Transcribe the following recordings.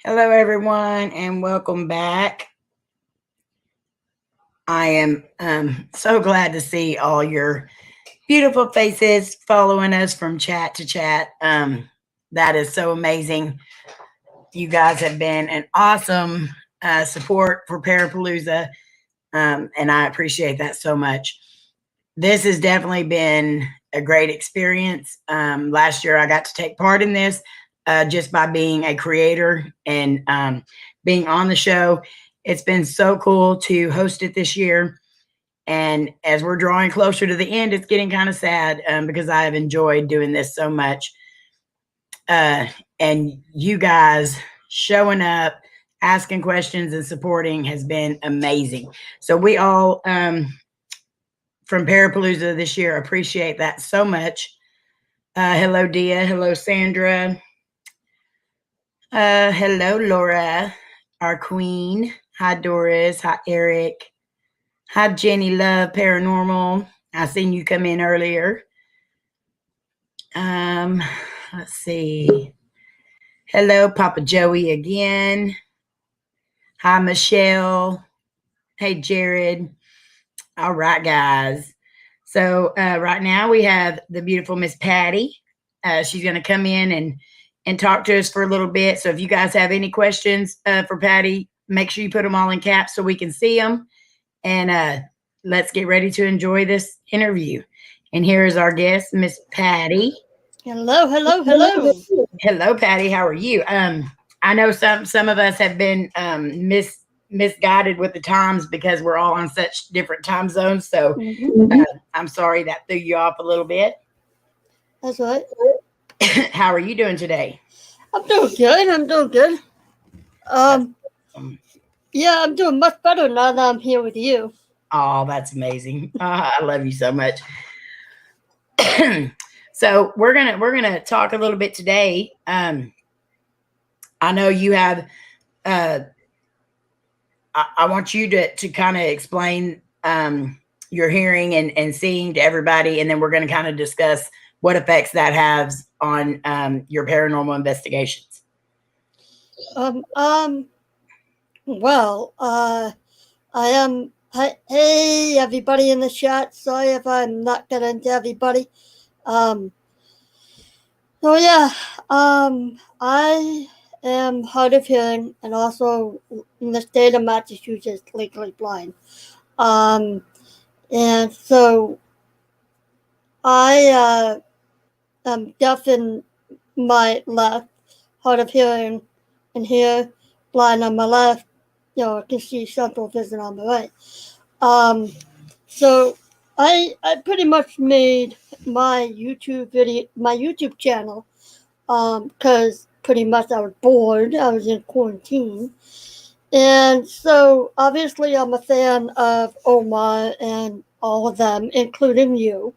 Hello, everyone, and welcome back. I am so glad to see all your beautiful faces following us from chat to chat. That is so amazing. You guys have been an awesome support for Parapalooza, and I appreciate that so much. This has definitely been a great experience. Last year, I got to take part in this just by being a creator and being on the show. It's been so cool to host it this year. And as we're drawing closer to the end, it's getting kind of sad because I have enjoyed doing this so much. And you guys showing up, asking questions, and supporting has been amazing. So we all from Parapalooza this year appreciate that so much. Hello, Dia. Hello, Sandra. Hello, Laura, our queen. Hi, Doris. Hi, Eric. Hi, Jenny Love Paranormal. I seen you come in earlier. Let's see. Hello, Papa Joey again. Hi, Michelle. Hey, Jared. All right, guys. So right now we have the beautiful Miss Patty. She's going to come in and talk to us for a little bit. So if you guys have any questions for Patty, make sure you put them all in caps so we can see them. And let's get ready to enjoy this interview. And here is our guest, Miss Patty. Hello, hello, hello. Hello, Patty. How are you? I know some of us have been misguided with the times because we're all on such different time zones. So I'm sorry that threw you off a little bit. That's right. How are you doing today? I'm doing good. Yeah, I'm doing much better now that I'm here with you. Oh, that's amazing. I love you so much. So we're gonna talk a little bit today. I know you have. I want you to kind of explain your hearing and seeing to everybody, and then we're going to kind of discuss what effects that has on your paranormal investigations. Well, I am. Hey, everybody in the chat. Sorry if I'm not getting to everybody. So yeah, I am hard of hearing and also in the state of Massachusetts legally blind. And so I am deaf in my left, hard of hearing, and here, blind on my left. I can see central vision on my right. So I pretty much made my YouTube channel, because pretty much I was bored. I was in quarantine. And so obviously I'm a fan of Omar and all of them, including you.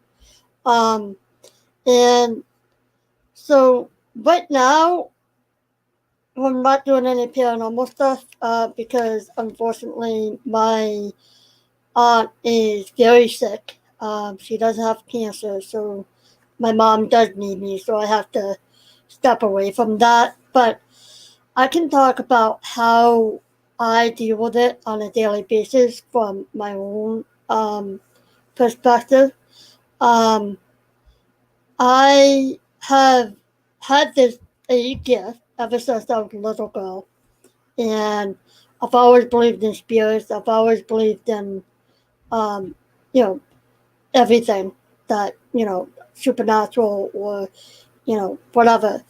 And so right now I'm not doing any paranormal stuff because unfortunately my aunt is very sick. She does have cancer, so my mom does need me, so I have to step away from that. But I can talk about how I deal with it on a daily basis from my own perspective. I have had this a gift ever since I was a little girl, and I've always believed in spirits. I've always believed in, um, you know, everything that supernatural or whatever.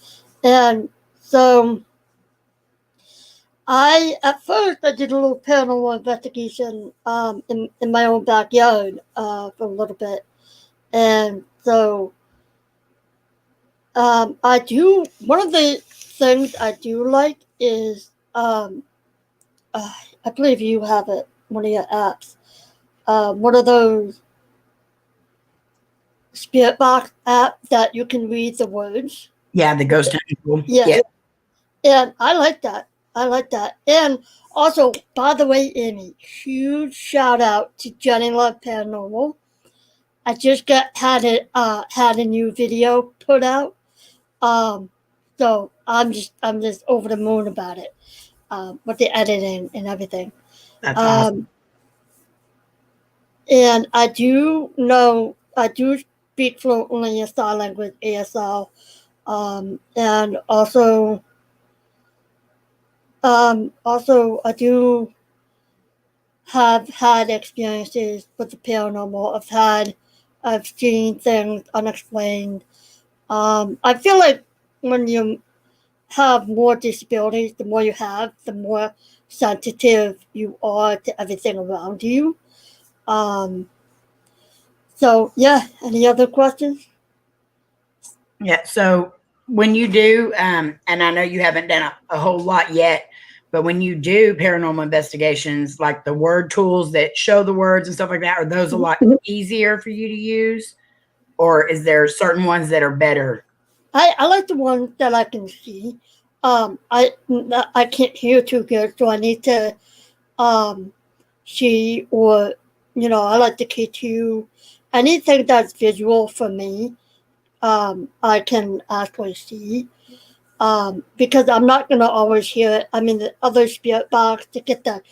And so at first I did a little paranormal investigation in my own backyard for a little bit, and so I do. One of the things I do like is I believe you have it, one of your apps. One of those spirit box app that you can read the words. Yeah, the ghost hunting. Yeah. And I like that. And also, by the way, Amy, huge shout out to Jenny Love Paranormal. I just had a new video put out. So I'm just over the moon about it, with the editing and everything. That's awesome. And I do speak fluently in sign language ASL, and also I do have had experiences with the paranormal. I've seen things unexplained. I feel like when you have more disabilities, the more you have, the more sensitive you are to everything around you. Um, so yeah, any other questions? Yeah. So when you do, and I know you haven't done a whole lot yet, but when you do paranormal investigations, like the word tools that show the words and stuff like that, are those a lot easier for you to use? Or is there certain ones that are better? I like the ones that I can see. I can't hear too good, so I need to um, see, or I like the K2. Anything that's visual for me, I can actually see. Because I'm not gonna always hear it. I'm in the other spirit box to get the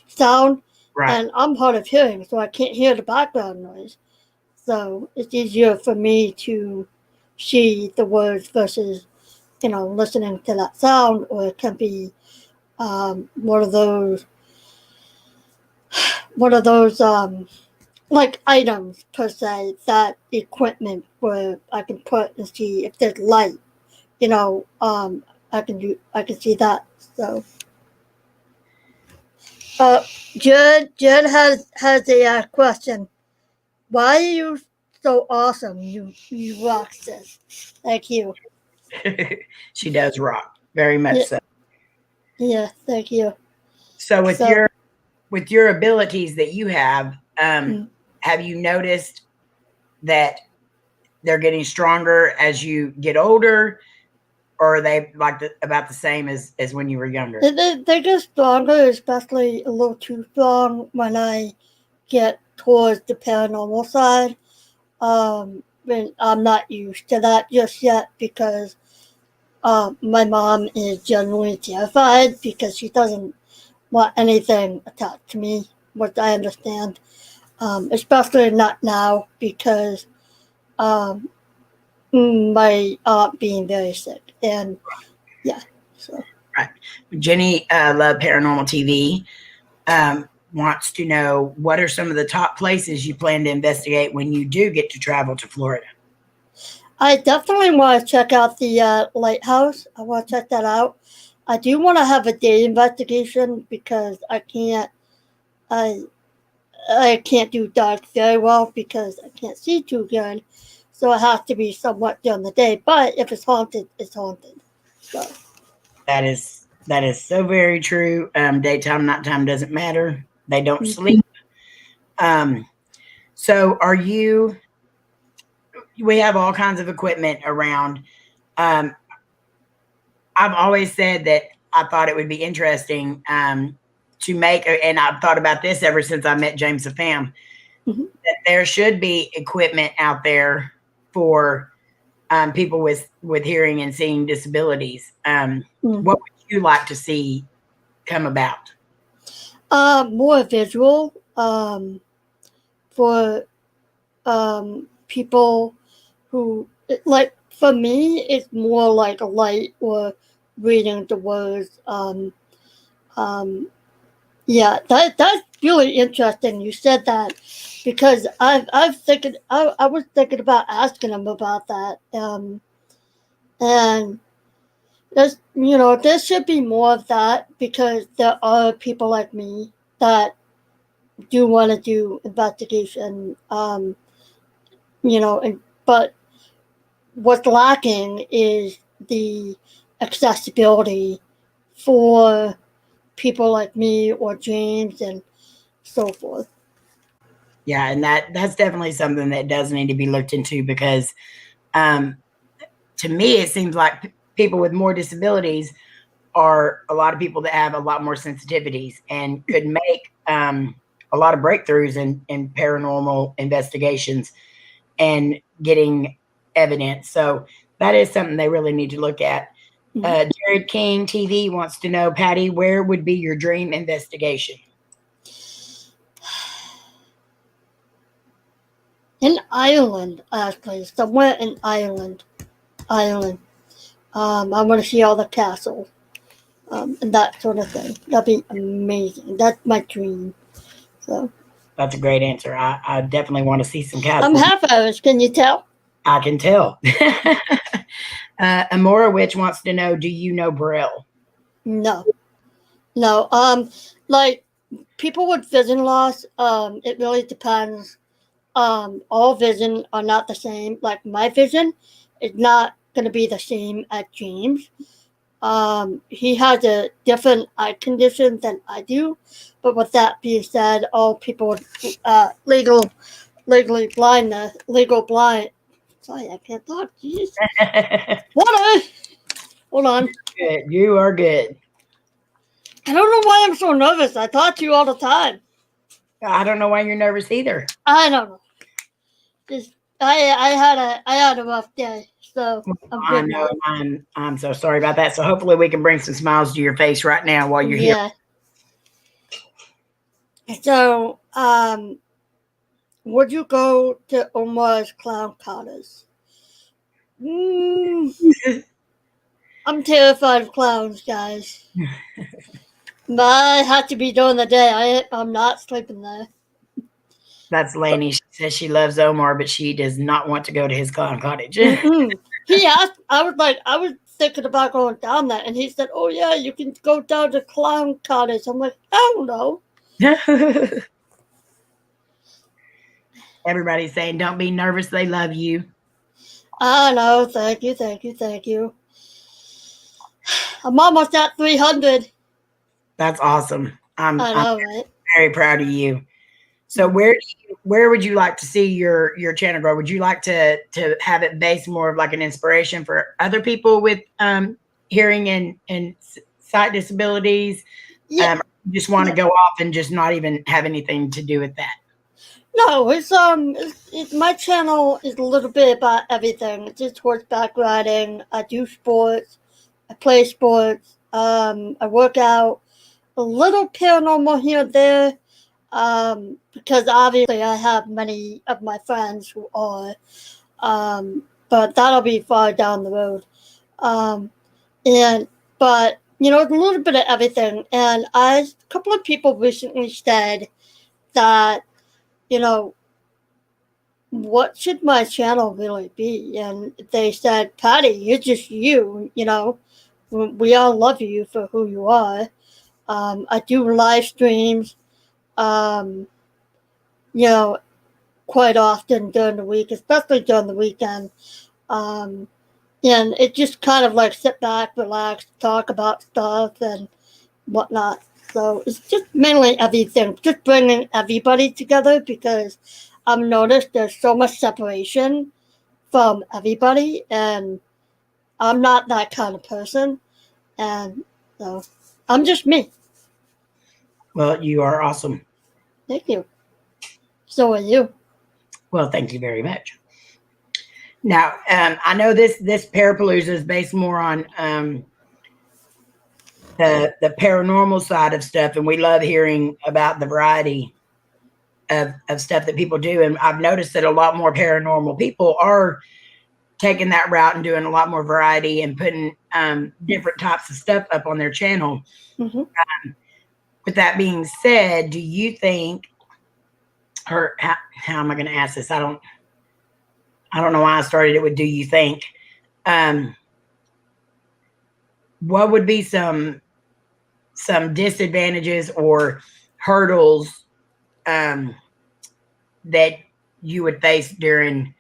sound, Right. and I'm hard of hearing, so I can't hear the background noise. So it's easier for me to see the words versus listening to that sound, or it can be one of those like items per se, that equipment where I can put and see if there's light. I can see that. So, uh, Jed has a question. Why are you so awesome? You rock, sis. Thank you. She does rock very much Yeah, so. yeah, thank you. So So, with your abilities that you mm, have you noticed that they're getting stronger as you get older, or are they like about the same as when you were younger? they get stronger, especially a little too strong when I get towards the paranormal side. When I'm not used to that just yet, because my mom is genuinely terrified because she doesn't want anything attached to me, which I understand. Especially not now because um, my aunt being very sick, and yeah, so. Right. Jenny, Love Paranormal TV, wants to know, what are some of the top places you plan to investigate when you do get to travel to Florida? I definitely want to check out the lighthouse. I want to check that out. I do want to have a day investigation because I I can't do dark very well because I can't see too good. So it has to be somewhat during the day. But if it's haunted, it's haunted. So That is so very true. Daytime, nighttime doesn't matter. They don't mm, sleep. Um, so are you? We have all kinds of equipment around. Um, I've always said that I thought it would be interesting to make, and I've thought about this ever since I met James Fam, mhm. that there should be equipment out there for people with hearing and seeing disabilities. Mm. What would you like to see come about? More visual, for people who, like, for me, it's more like a light or reading the words. Um, yeah, that's really interesting. You said that because I was thinking about asking him about that. And there should be more of that because there are people like me that do want to do investigation. But what's lacking is the accessibility for people like me or James and so forth. Yeah, and that's definitely something that does need to be looked into, because um, to me it seems like people with more disabilities are a lot of people that have a lot more sensitivities and could make a lot of breakthroughs in paranormal investigations and getting evidence. So that is something they really need to look at. Jared King TV wants to know, Patty, where would be your dream investigation? In Ireland, actually, somewhere in Ireland. I want to see all the castles, and that sort of thing. That'd be amazing. That's my dream. So that's a great answer. I definitely want to see some castles. I'm half Irish. Can you tell? I can tell. Amora Witch wants to know, do you know Braille? No. Like people with vision loss, it really depends. All vision are not the same. Like my vision is not going to be the same as James. He has a different eye condition than I do. But with that being said, all people with legally blindness, legal blind. Sorry, I can't talk. Jeez. Water. Hold on. Good. You are good. I don't know why I'm so nervous. I talk to you all the time. I don't know why you're nervous either. I don't know. Just I had a rough day, so I know. I'm so sorry about that. So hopefully we can bring some smiles to your face right now while you're here. So would you go to Omar's Clown Cottage? I'm terrified of clowns, guys. But I have to be during the day. I'm not sleeping there. That's Lainey. She says she loves Omar, but she does not want to go to his clown cottage. He asked. I was thinking about going down there, and he said, "Oh yeah, you can go down to Clown Cottage." I'm like, "Hell no." Everybody's saying, "Don't be nervous. They love you." I know. Thank you. I'm almost at 300. That's awesome. I'm right? Very proud of you. So where would you like to see your channel grow? Would you like to have it based more of like an inspiration for other people with hearing and sight disabilities? Yeah. You just want to go off and just not even have anything to do with that? No, it's my channel is a little bit about everything. It's just horseback riding. I do sports. I play sports. I work out. A little paranormal here and there. Because obviously I have many of my friends who are, but that'll be far down the road. But you know, a little bit of everything. And a couple of people recently said that, you know, what should my channel really be? And they said, Patty, you're just you. You know, we all love you for who you are. I do live streams. You know, quite often during the week, especially during the weekend. And it just kind of like sit back, relax, talk about stuff and whatnot. So it's just mainly everything, just bringing everybody together because I've noticed there's so much separation from everybody, and I'm not that kind of person. And so I'm just me. Well, you are awesome. Thank you. So are you. Well, thank you very much. Now, I know this Parapalooza is based more on the paranormal side of stuff, and we love hearing about the variety of stuff that people do. And I've noticed that a lot more paranormal people are taking that route and doing a lot more variety and putting different types of stuff up on their channel. Mm-hmm. With that being said, do you think, or how am I going to ask this? I don't know why I started it with do you think. What would be some disadvantages or hurdles that you would face during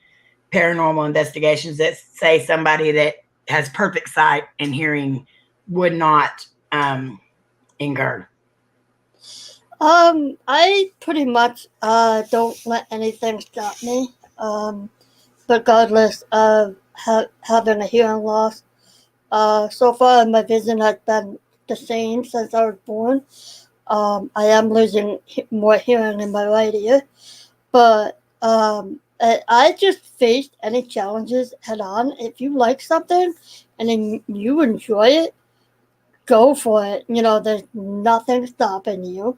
paranormal investigations that say somebody that has perfect sight and hearing would not incur? I pretty much don't let anything stop me, regardless of having a hearing loss. So far, my vision has been the same since I was born. I am losing more hearing in my right ear, but I just faced any challenges head on. If you like something and then you enjoy it, go for it. There's nothing stopping you.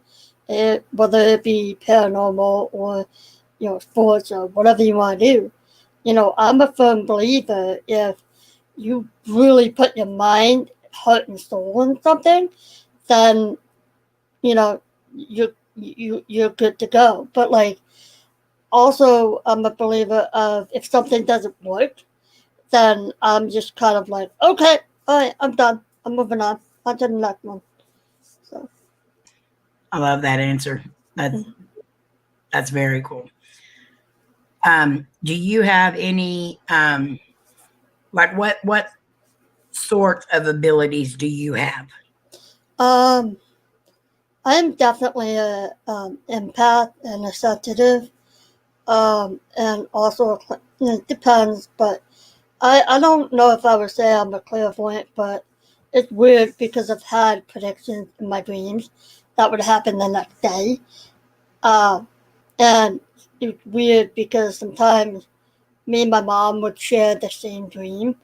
Whether it be paranormal or sports or whatever you want to do. I'm a firm believer if you really put your mind, heart, and soul in something, then you're good to go. But also, I'm a believer of if something doesn't work, then I'm just kind of like, okay, all right, I'm done. I'm moving on to the next one. So I love that answer. That's very cool. Do you have any what sort of abilities do you have? I'm definitely a empath and a sensitive, and also it depends, but I don't know if I would say I'm a clairvoyant, but it's weird because I've had predictions in my dreams that would happen the next day. And it's weird because sometimes me and my mom would share the same dream.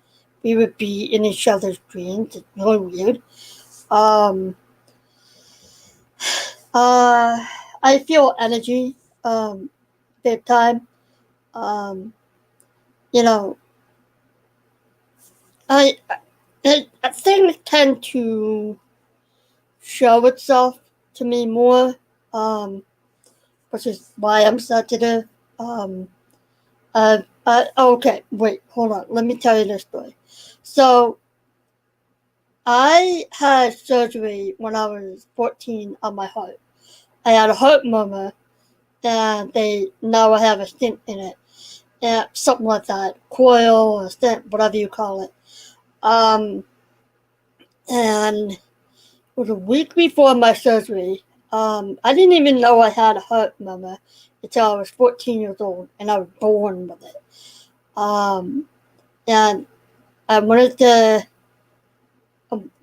We would be in each other's dreams. It's really weird. Um, I feel energy, big time. Um, you know, I, things tend to show itself to me more, um, which is why I'm sensitive. Um, okay, wait, hold on. Let me tell you this story. So, I had surgery when I was 14 on my heart. I had a heart murmur, and now I have a stent in it, and something like that, coil or stent, whatever you call it. Um, and it was a week before my surgery. I didn't even know I had a heart murmur until I was 14 years old, and I was born with it. And I wanted to.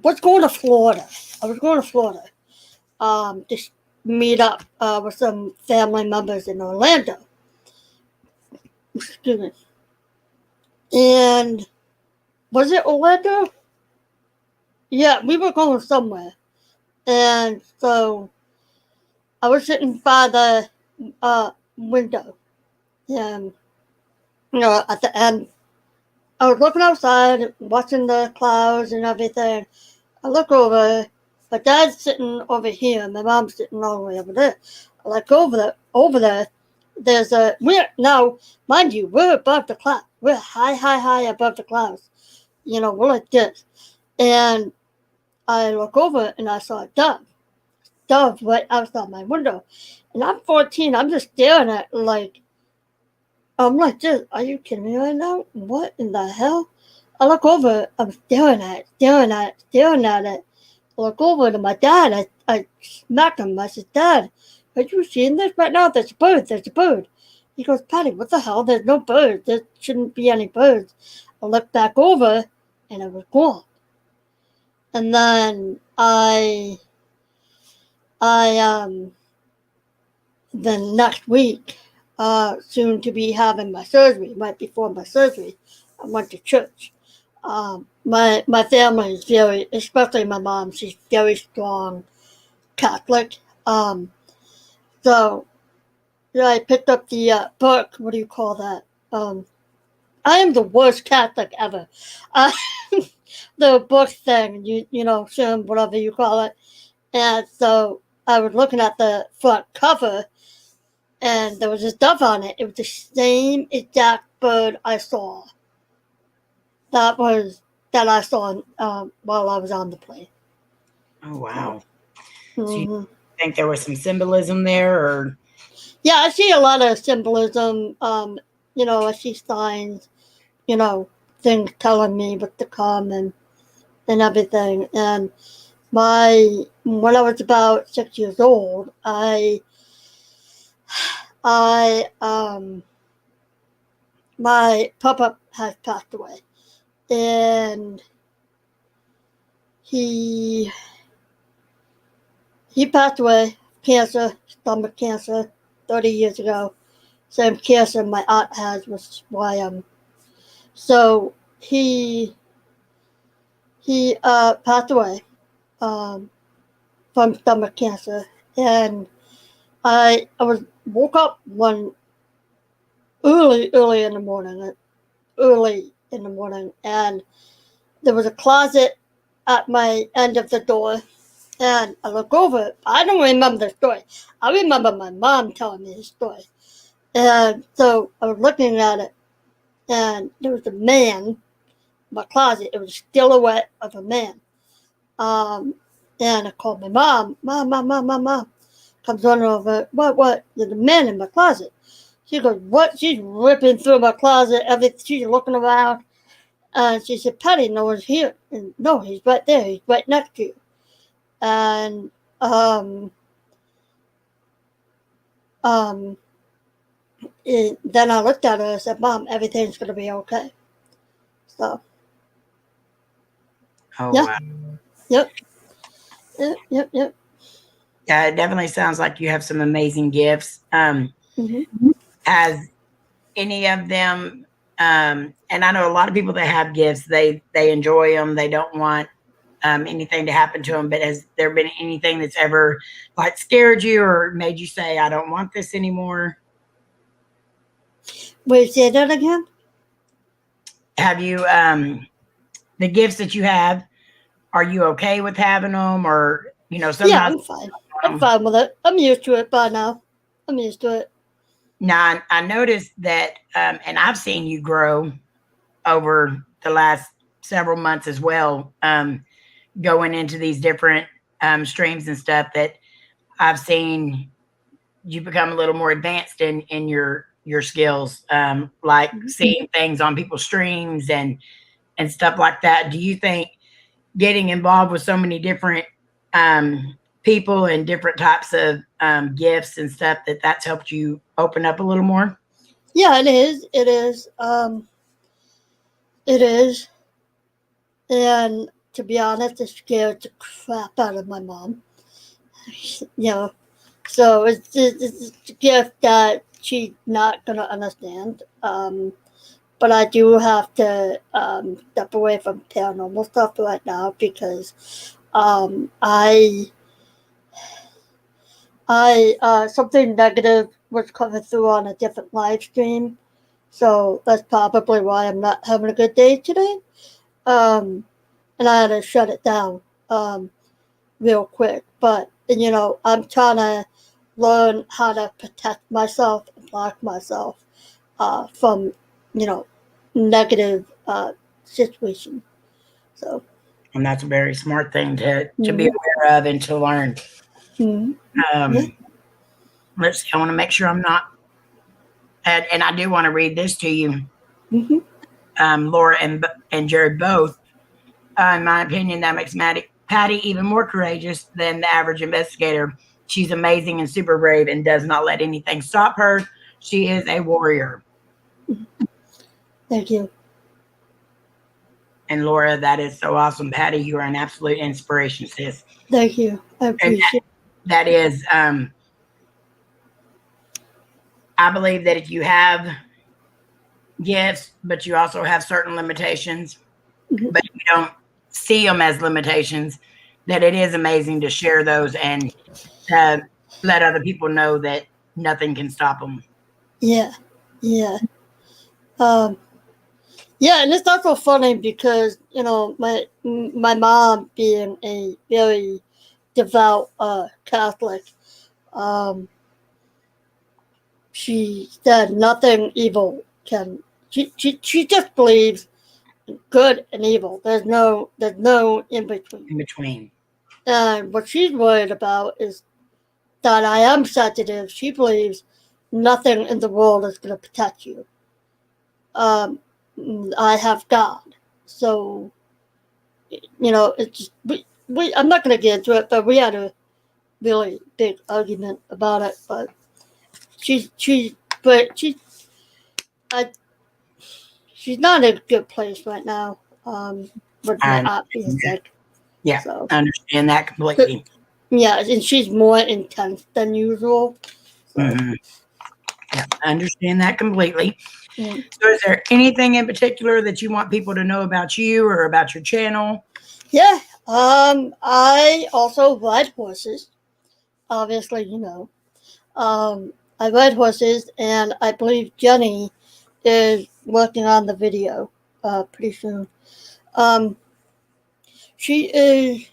Was going to Florida. I was going to Florida. To meet up with some family members in Orlando. Excuse me. And was it Orlando? Yeah, we were going somewhere. And so I was sitting by the window. And, at the end, I was looking outside, watching the clouds and everything. I look over. My dad's sitting over here. My mom's sitting all the way over there. I look over there. We're now, mind you, we're above the clouds. We're high above the clouds. We're like this. And I look over and I saw a dove right outside my window. And I'm 14. I'm just staring at I'm like this. Are you kidding me right now? What in the hell? I look over. I'm staring at it. I look over to my dad. I smack him. I said, Dad, are you seeing this right now? There's a bird. There's a bird. He goes, Patty, what the hell? There's no birds. There shouldn't be any birds. I looked back over and it was gone. And then the next week, soon to be having my surgery, right before my surgery, I went to church. My family is very, especially my mom, she's very strong Catholic. So I picked up the book. What do you call that? I am the worst Catholic ever. Uh, the book thing, whatever you call it. And so I was looking at the front cover, and there was a dove on it. It was the same exact bird I saw. That I saw while I was on the plane. Oh wow! Mm-hmm. So you think there was some symbolism there, or? Yeah, I see a lot of symbolism. I see signs. Things telling me what to come and everything. And when I was about 6 years old, my papa has passed away, and he passed away cancer, stomach cancer, 30 years ago, same cancer my aunt has, which is why so he passed away from stomach cancer, and I woke up one early in the morning, and there was a closet at my end of the door, and I look over it. I don't remember the story. I remember my mom telling me the story. And so I was looking at it, and there was a man in my closet. It was a silhouette of a man. And I called my mom. Mom. Comes running over. What? There's a man in my closet. She goes, what? She's ripping through my closet. She's looking around. And she said, Patty, no one's here. And no, he's right there. He's right next to you. And then I looked at her and said, Mom, everything's going to be okay. So. Oh, yeah. wow. Yep. Yeah, it definitely sounds like you have some amazing gifts. Mm-hmm. Has any of them, and I know a lot of people that have gifts, they enjoy them. They don't want anything to happen to them. But has there been anything that's ever like scared you or made you say, I don't want this anymore? Wait, say that again? Have you, the gifts that you have, are you okay with having them? Or, you know, sometimes. Yeah, I'm fine. I'm fine with it. I'm used to it by now. I'm used to it. Now, I noticed that, and I've seen you grow over the last several months as well, going into these different streams and stuff, that I've seen you become a little more advanced in your skills, like seeing things on people's streams and stuff like that. Do you think getting involved with so many different people and different types of gifts and stuff, that's helped you open up a little more? Yeah, it is. It is. It is. And to be honest, it scared the crap out of my mom. You know, so it's a gift that she's not going to understand. But I do have to step away from paranormal stuff right now because I something negative was coming through on a different live stream, so that's probably why I'm not having a good day today. And I had to shut it down real quick. But you know, I'm trying to learn how to protect myself and block myself from negative situation. So. And that's a very smart thing to be aware of and to learn. Let's see, I want to make sure I'm not, and I do want to read this to you. Laura and Jared both. In my opinion, that makes Patty even more courageous than the average investigator. She's amazing and super brave and does not let anything stop her. She is a warrior. Thank you. And Laura, that is so awesome. Patty, you are an absolute inspiration, sis. Thank you. I appreciate it. That is, I believe that if you have gifts, but you also have certain limitations, but you don't see them as limitations, that it is amazing to share those and let other people know that nothing can stop them. Yeah. Yeah, and it's also funny because, you know, my mom being a very devout Catholic, she said nothing evil can. She just believes good and evil. There's no in between. In between. And what she's worried about is that I am sensitive. She believes nothing in the world is going to protect you. I have God, so you know it's just I'm not going to get into it, but we had a really big argument about it. But she's not in a good place right now. With my aunt being sick. Yeah, so, I understand that completely. Yeah, and she's more intense than usual. So. Yeah, I understand that completely. Mm. So is there anything in particular that you want people to know about you or about your channel? Yeah. I also ride horses. Obviously, I ride horses, and I believe Jenny is working on the video pretty soon. Um, she is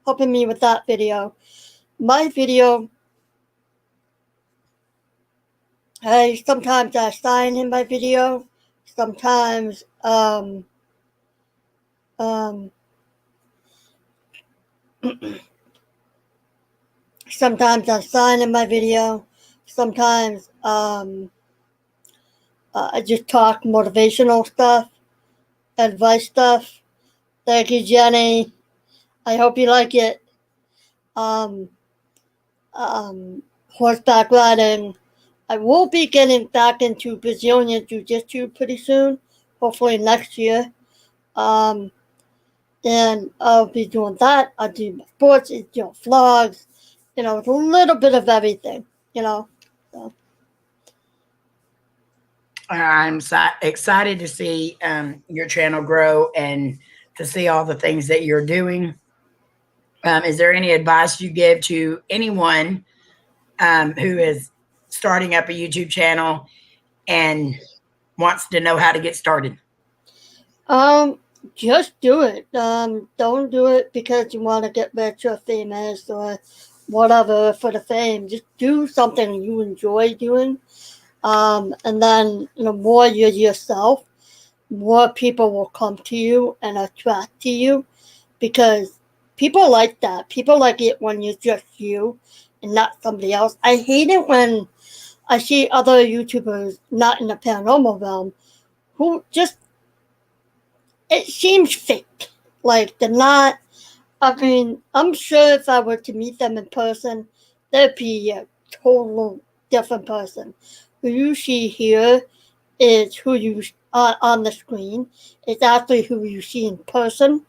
helping me with that video. My video, sometimes I sign in my video, sometimes um, sometimes I sign in my video, sometimes I just talk motivational stuff, advice stuff. Thank you, Jenny. I hope you like it. Um, Horseback riding. I will be getting back into Brazilian Jiu Jitsu pretty soon, hopefully next year. Um, and I'll be doing that. I'll do my sports, vlogs, a little bit of everything, So. I'm excited to see your channel grow and to see all the things that you're doing. Is there any advice you give to anyone who is starting up a YouTube channel and wants to know how to get started? Um, just do it. Don't do it because you want to get rich or famous or whatever for the fame. Just do something you enjoy doing. And then the more you're yourself, more people will come to you and attract to you because people like that. People like it when you're just you and not somebody else. I hate it when I see other YouTubers not in the paranormal realm who just, it seems fake. Like they're not, I mean, I'm sure if I were to meet them in person, they'd be a total different person. Who you see here is who you on the screen. It's actually who you see in person.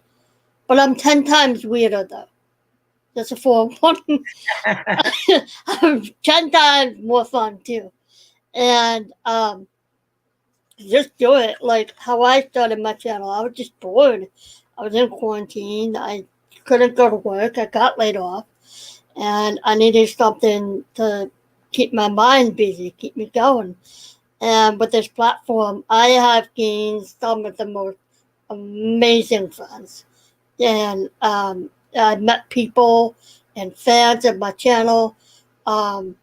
But I'm 10 times weirder though. That's a 4-1. I'm 10 times more fun too. And just do it. Like how I started my channel, I was just bored. I was in quarantine. I couldn't go to work. I got laid off. And I needed something to keep my mind busy, keep me going. And with this platform, I have gained some of the most amazing friends. And I met people and fans of my channel um,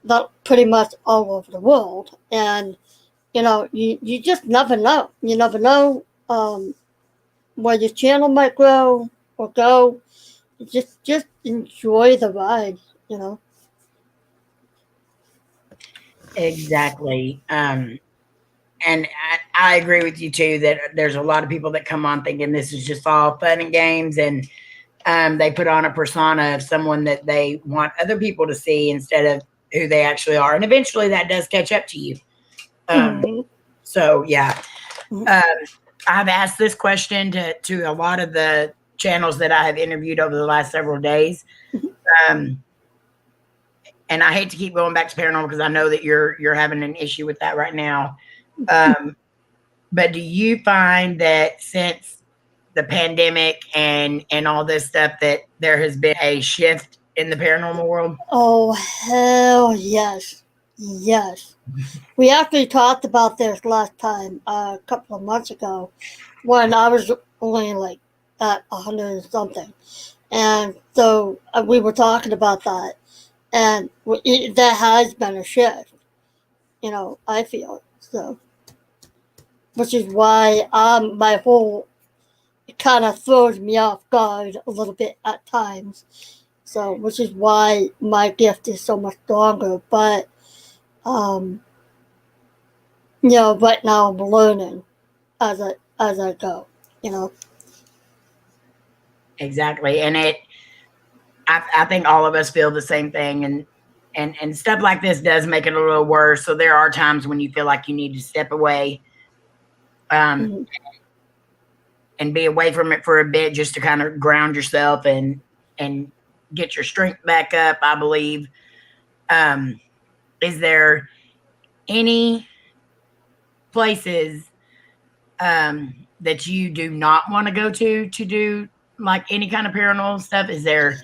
that pretty much all over the world. And, you just never know. You never know where your channel might grow or go. Just enjoy the ride, Exactly. And I agree with you too that there's a lot of people that come on thinking this is just all fun and games, and they put on a persona of someone that they want other people to see instead of who they actually are, and eventually that does catch up to you. Mm-hmm. So yeah, I've asked this question to a lot of the channels that I have interviewed over the last several days. Um, and I hate to keep going back to paranormal because I know that you're having an issue with that right now. But do you find that since the pandemic and all this stuff that there has been a shift in the paranormal world? Oh, hell yes. Yes. We actually talked about this last time, a couple of months ago, when I was only like at 100 and something. And so we were talking about that. And there has been a shift, I feel. So, which is why my whole, it kind of throws me off guard a little bit at times. So, which is why my gift is so much stronger. But, um, right now I'm learning as I go, you know. Exactly. And I think all of us feel the same thing, and stuff like this does make it a little worse. So there are times when you feel like you need to step away, Mm-hmm. and be away from it for a bit just to kind of ground yourself and get your strength back up, I believe. Is there any places that you do not want to go to do like any kind of paranormal stuff? Is there?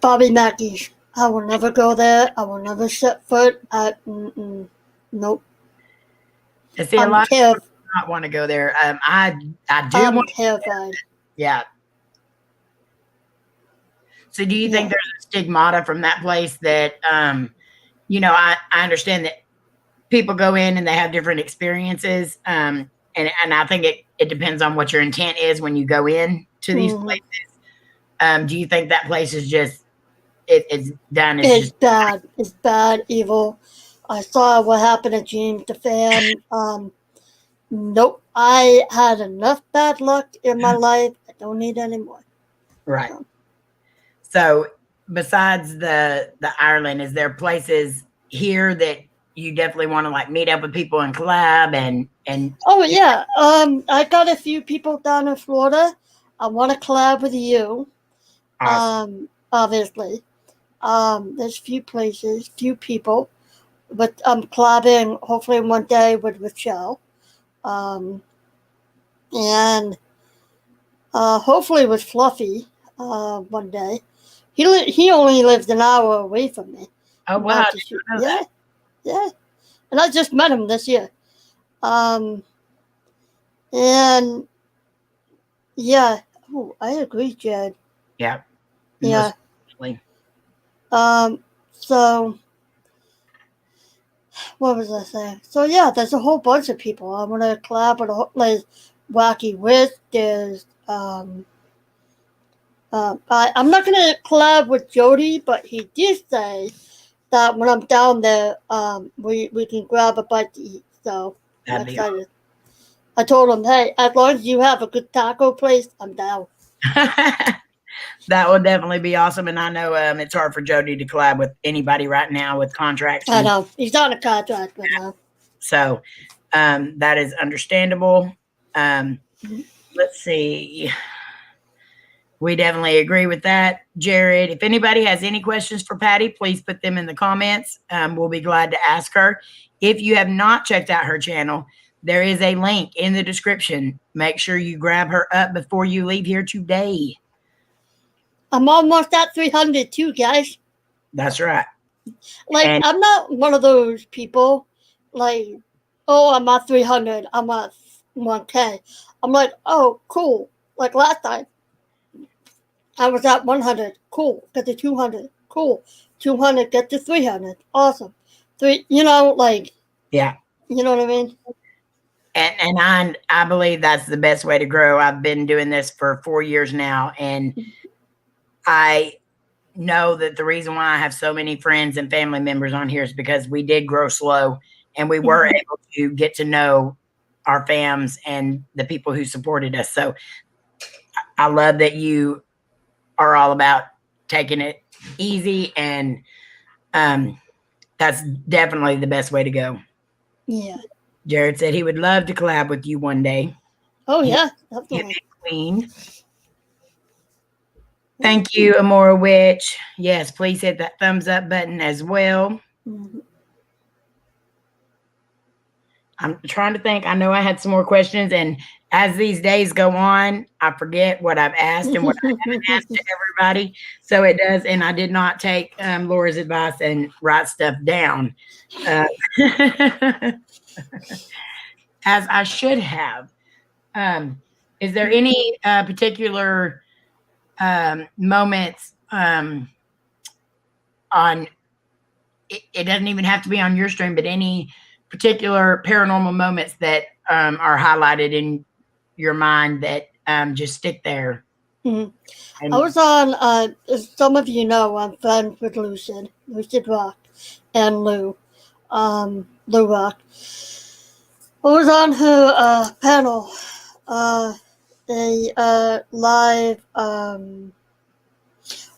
Bobby Mackey's. I will never go there. I will never set foot at. Nope. I see a I'm lot of people terrified. do not want to go there. I do I'm want. terrified. Yeah. So do you Yeah. think there's a stigmata from that place that I understand that people go in and they have different experiences. And I think it depends on what your intent is when you go in to these places. Do you think that place is just it's done? It's It's just bad. It's bad, evil. I saw what happened to James the fan. Nope. I had enough bad luck in my life. I don't need any more. right. So besides the Ireland, is there places here that you definitely want to like meet up with people and collab and Oh yeah. I got a few people down in Florida. I want to collab with you. awesome. Obviously. There's few places, few people, but I'm collabing hopefully one day with Michelle. And hopefully with Fluffy one day. He only lives an hour away from me. Oh wow, I didn't know that. Yeah. And I just met him this year. And yeah. Oh, I agree, Jed. Yeah. Yeah. Definitely. So what was I saying? So yeah, there's a whole bunch of people I want to collab with. Like Wacky with. There's I'm not gonna collab with Jody, but he did say that when I'm down there, we can grab a bite to eat. So I'm That'd be excited. I told him, hey, as long as you have a good taco place, I'm down. awesome. That would definitely be awesome. And I know it's hard for Jody to collab with anybody right now with contracts. I know he's on a contract right now. So that is understandable. Let's see. We definitely agree with that. Jared, if anybody has any questions for Patty, please put them in the comments. We'll be glad to ask her. If you have not checked out her channel, there is a link in the description. Make sure you grab her up before you leave here today. I'm almost at 300 too, guys. That's right. Like, I'm not one of those people, like, oh, I'm at 300, I'm at 1K. I'm like, oh, cool. Like last time, I was at 100. Cool. Get to 200. Cool. 200. Get to 300. Awesome. Like, yeah. You know what I mean? And I believe that's the best way to grow. I've been doing this for 4 years now, and I know that the reason why I have so many friends and family members on here is because we did grow slow, and we were able to get to know our fams and the people who supported us. So I love that you are all about taking it easy, and that's definitely the best way to go. Yeah. Jared said he would love to collab with you one day. Oh yeah, definitely. Queen. Thank you, Amora Witch. Yes, please hit that thumbs up button as well. I'm trying to think. I know I had some more questions, and as these days go on, I forget what I've asked and what I haven't asked to everybody. So it does, and I did not take Laura's advice and write stuff down, as I should have. Is there any particular moments on? It doesn't even have to be on your stream, but any particular paranormal moments that are highlighted in your mind that just stick there? I was on, as some of you know, I'm friends with Lucid Rock, and Lou Rock. I was on her panel, a live.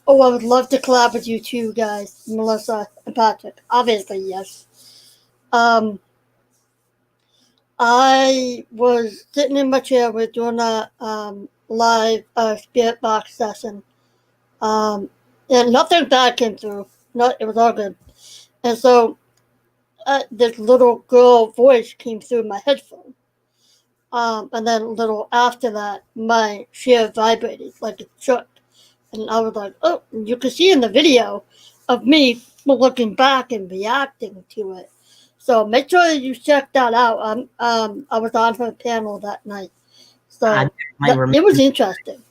Oh, I would love to collab with you too, guys, Melissa and Patrick. Obviously, yes. I was sitting in my chair. We're doing a live spirit box session, and nothing bad came through. It was all good. And so this little girl voice came through my headphone. And then a little after that, my chair vibrated like it shook. And I was like, oh, you can see in the video of me looking back and reacting to it. So make sure you check that out. I was on her panel that night. So it was interesting.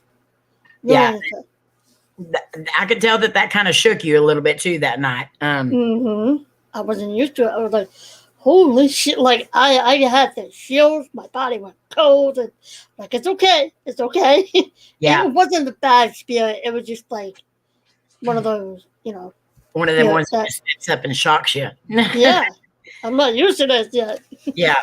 Really interesting. I could tell that kind of shook you a little bit too that night. I wasn't used to it. I was like, holy shit. Like, I had the chills. My body went cold. And like, it's okay. It's okay. Yeah. It wasn't a bad spirit. It was just like one of those, one of them ones that just sits up and shocks you. Yeah. I'm not used to this yet. Yeah.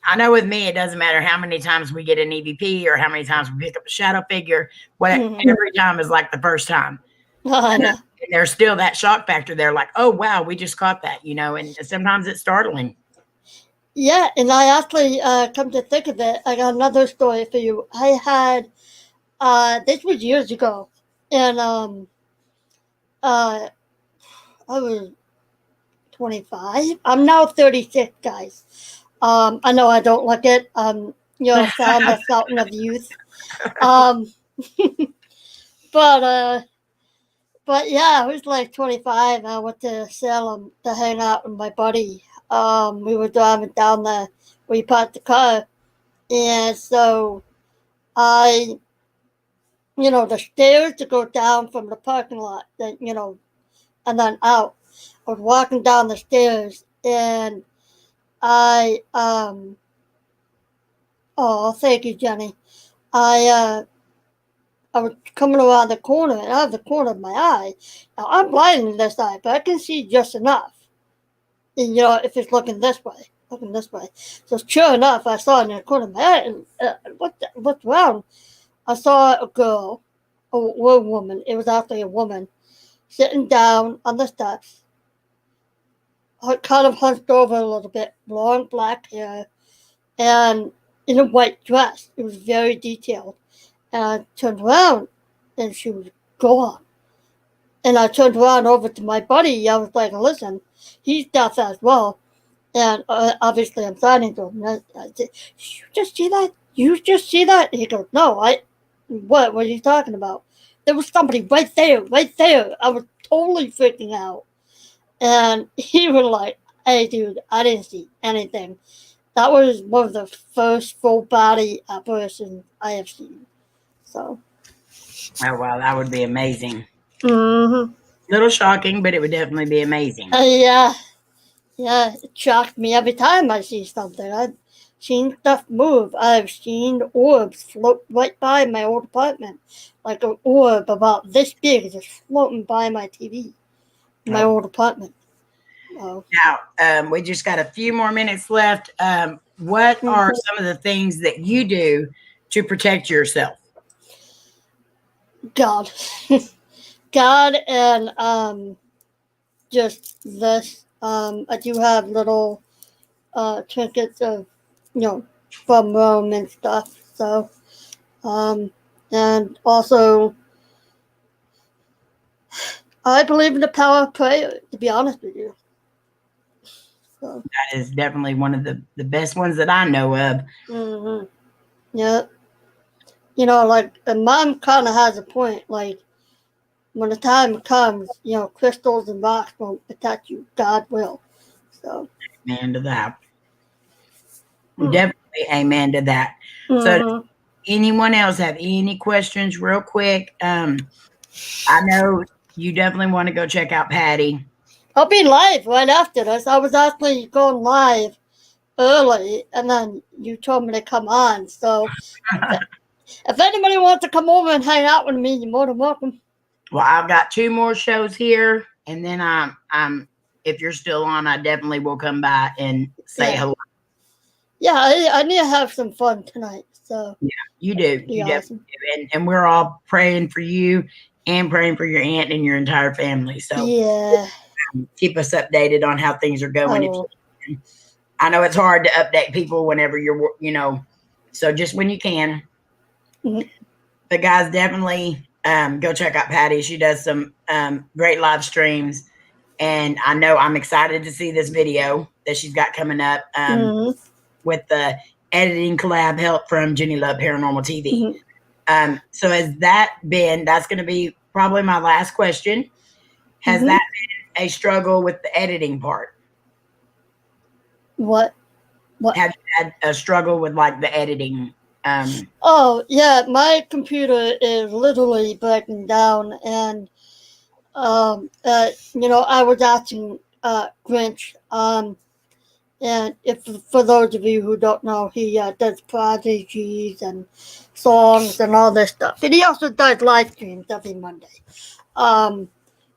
I know with me, it doesn't matter how many times we get an EVP or how many times we pick up a shadow figure. Every time is like the first time. And there's still that shock factor there, like, oh, wow, we just caught that, and sometimes it's startling. Yeah, and I actually, come to think of it, I got another story for you. I had, this was years ago, and I was 25. I'm now 36, guys. I know I don't look it. Found the fountain of youth. But yeah, I was like 25. I went to Salem to hang out with my buddy. We were driving down there. We parked the car. And so the stairs to go down from the parking lot, and then out. I was walking down the stairs and thank you, Jenny. I was coming around the corner, and out of the corner of my eye, now I'm blind in this eye, but I can see just enough. And, if it's looking this way. So sure enough, I saw in the corner of my eye, and what's around? I saw a girl, a woman, it was actually a woman, sitting down on the steps, kind of hunched over a little bit, long black hair, and in a white dress. It was very detailed. And I turned around, and she was gone. And I turned around over to my buddy. I was like, listen, he's deaf as well. And obviously I'm signing to him. I said, you just see that? You just see that? And he goes, no, what are you talking about? There was somebody right there. I was totally freaking out. And he was like, hey, dude, I didn't see anything. That was one of the first full body apparitions I have seen. So. Oh, wow, that would be amazing. Mm-hmm. Little shocking, but it would definitely be amazing. Yeah, it shocked me every time I see something. I've seen stuff move. I've seen orbs float right by my old apartment, like an orb about this big, just floating by my TV, my old apartment. Now, we just got a few more minutes left. What are some of the things that you do to protect yourself? God, and just this. I do have little trinkets of, from Rome and stuff. So, and also, I believe in the power of prayer, to be honest with you. So. That is definitely one of the best ones that I know of. Mm-hmm. Yeah. Like, and Mom kind of has a point. Like, when the time comes, crystals and rocks won't protect you. God will. So. Amen to that. Definitely amen to that. Mm-hmm. So, anyone else have any questions real quick? I know you definitely want to go check out Patty. I'll be live right after this. I was actually going live early, and then you told me to come on. So, if anybody wants to come over and hang out with me, you're more than welcome. Well, I've got 2 more shows here, and then I'm if you're still on, I definitely will come by and say hello. Yeah, I need to have some fun tonight. So yeah, you do. You awesome. Definitely do. And we're all praying for you and praying for your aunt and your entire family. So yeah, keep us updated on how things are going. I know it's hard to update people whenever you're, so just when you can. Mm-hmm. But guys, definitely go check out Patty. She does some great live streams, and I know I'm excited to see this video. that she's got coming up Mhm. with the editing collab help from Jenny Love Paranormal TV. Mhm. So has that been, that's going to be probably my last question. Has Mhm. that been a struggle with the editing part? What? Have you had a struggle with like the editing? Oh yeah, my computer is literally breaking down, and I was asking Grinch, and if for those of you who don't know, he does prodigies and songs and all this stuff, and he also does live streams every Monday. Um,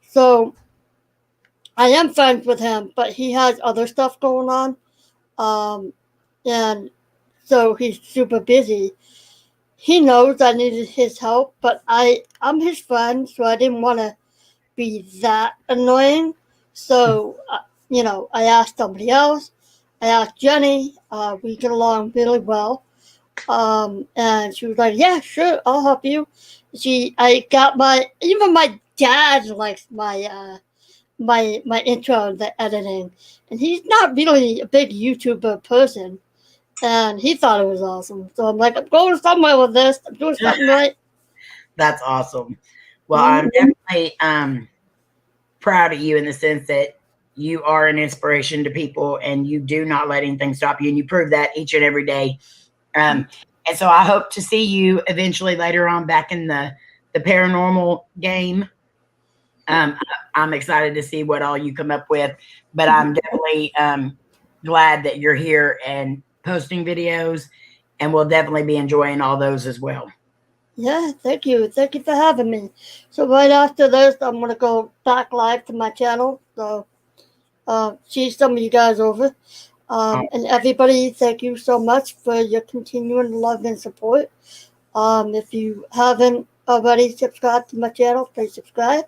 so I am friends with him, but he has other stuff going on, um, and so he's super busy. He knows I needed his help, but I'm his friend, so I didn't want to be that annoying. So, I asked somebody else. I asked Jenny. We get along really well. And she was like, "Yeah, sure, I'll help you." I got even my dad likes my intro, the editing, and he's not really a big YouTuber person, and he thought it was awesome. So I'm like, I'm going somewhere with this. I'm doing something right. That's awesome. Well, I'm definitely proud of you in the sense that you are an inspiration to people and you do not let anything stop you. And you prove that each and every day. And so I hope to see you eventually later on back in the paranormal game. I'm excited to see what all you come up with, but I'm definitely glad that you're here and posting videos, and we'll definitely be enjoying all those as well. Yeah, thank you. Thank you for having me. So right after this, I'm gonna go back live to my channel. So see some of you guys over. And everybody, thank you so much for your continuing love and support. If you haven't already subscribed to my channel, please subscribe.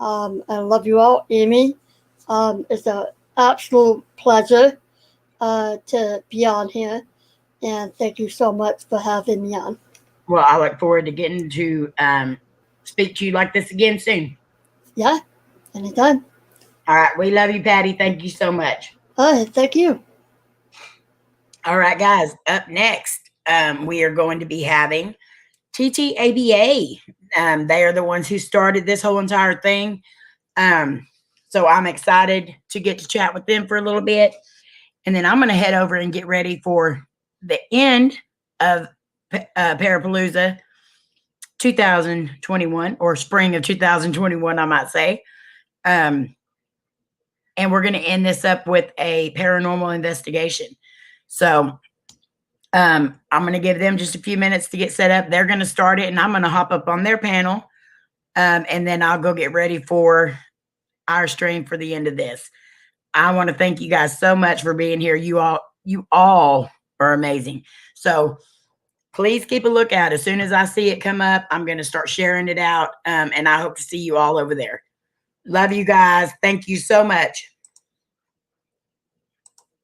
I love you all, Amy. It's an absolute pleasure to be on here, and thank you so much for having me on. Well, I look forward to getting to speak to you like this again soon. Yeah, anytime. All right. We love you, Patty. Thank you so much. All right, thank you. All right, guys. Up next, we are going to be having TTABA. They are the ones who started this whole entire thing. So I'm excited to get to chat with them for a little bit. And then I'm going to head over and get ready for the end of Parapalooza 2021, or spring of 2021, I might say. And we're going to end this up with a paranormal investigation. So I'm going to give them just a few minutes to get set up. They're going to start it, and I'm going to hop up on their panel. And then I'll go get ready for our stream for the end of this. I want to thank you guys so much for being here. You all are amazing. So please keep a lookout. As soon as I see it come up, I'm going to start sharing it out. And I hope to see you all over there. Love you guys. Thank you so much.